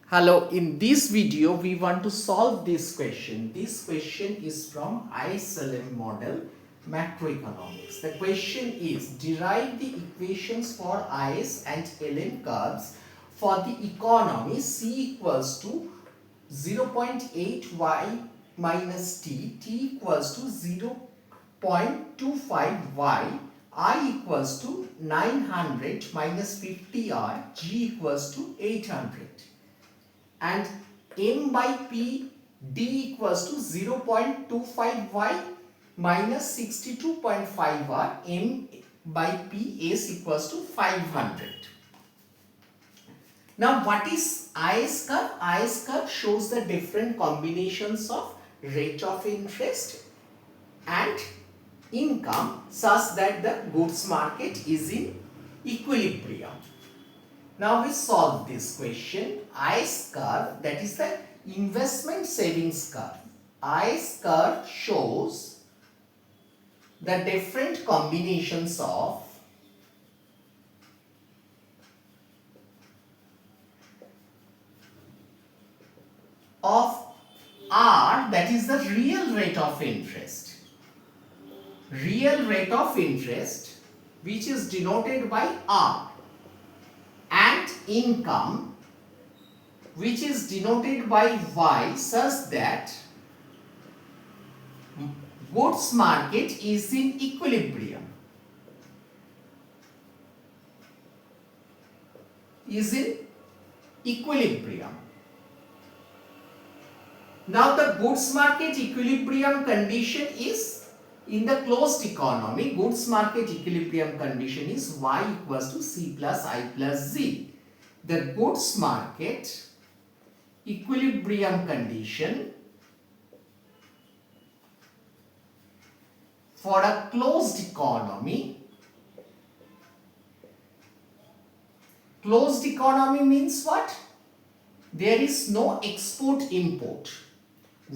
Hello, in this video we want to solve this question. This question is from IS LM model macroeconomics. The question is derive the equations for IS and LM curves for the economy C equals to 0.8y minus t equals to 0.25y, I equals to 900 minus 50r, g equals to 800. And m by p d equals to 0.25y minus 62.5r, m by p s equals to 500. Now what is IS curve? IS curve shows the different combinations of rate of interest and income such that the goods market is in equilibrium. Now we solve this question. IS curve, that is the investment savings curve. IS curve shows the different combinations of R, that is the real rate of interest. Real rate of interest, which is denoted by R, and income, which is denoted by Y, such that goods market is in equilibrium. Is in equilibrium. Now the goods market equilibrium condition is in the closed economy. Goods market equilibrium condition is Y equals to C plus I plus Z. The goods market equilibrium condition for a closed economy. Closed economy means what? There is no export import.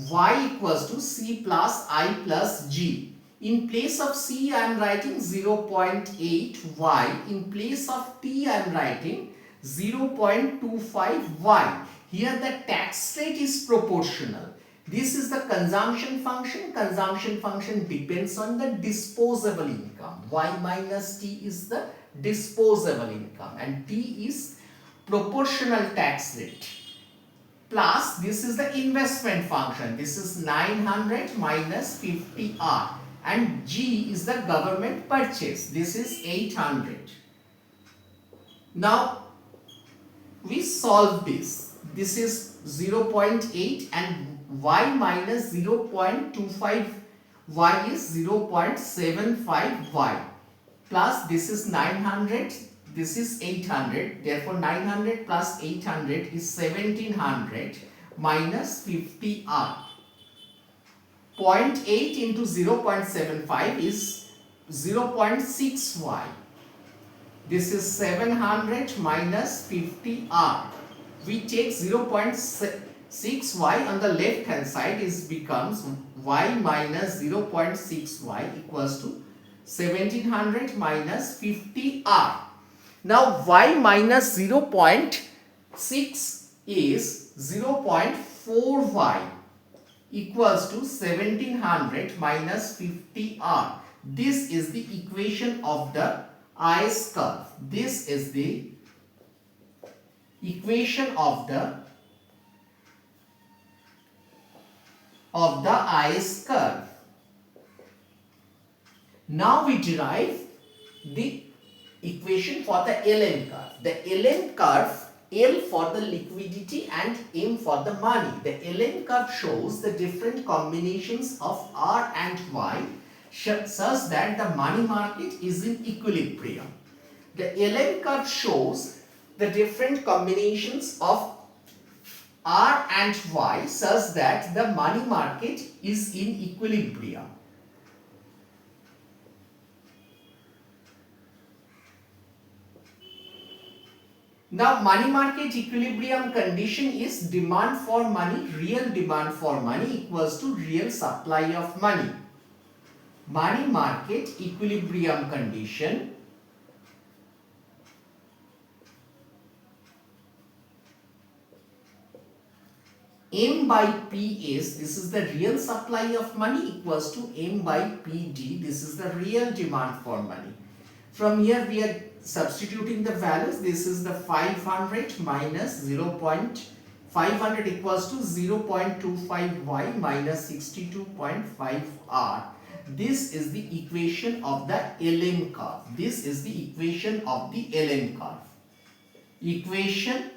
Y equals to C plus I plus G. In place of C I am writing 0.8y. In place of T I am writing 0.25y. Here the tax rate is proportional. This is the consumption function. Consumption function depends on the disposable income. Y minus T is the disposable income and T is proportional tax rate. Plus this is the investment function. This is 900 minus 50R. And G is the government purchase. This is 800. Now we solve this. This is 0.8 and y minus 0.25 y is 0.75y. Plus this is 900. This is 800. Therefore 900 plus 800 is 1700 minus 50R. 0.8 into 0.75 is 0.6y. This is 700 minus 50R. We take 0.6y on the left hand side, is becomes y minus 0.6y equals to 1700 minus 50R. Now y minus 0.6 is 0.4y equals to 1700 minus 50R. This is the equation of the IS curve. This is the equation of the IS curve. Now we derive the equation for the LM curve. The LM curve, L for the liquidity and M for the money. The LM curve shows the different combinations of R and Y such that the money market is in equilibrium. The LM curve shows the different combinations of R and Y such that the money market is in equilibrium. Now money market equilibrium condition is demand for money, real demand for money equals to real supply of money. Money market equilibrium condition M by P is, this is the real supply of money, equals to M by PD, this is the real demand for money. From here we are substituting the values. This is the 500 minus 0.500 equals to 0.25y minus 62.5r. This is the equation of the LM curve. This is the equation of the LM curve. Equation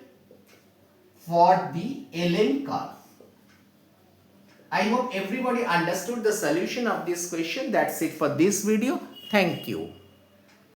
for the LM curve. I hope everybody understood the solution of this question. That's it for this video. Thank you.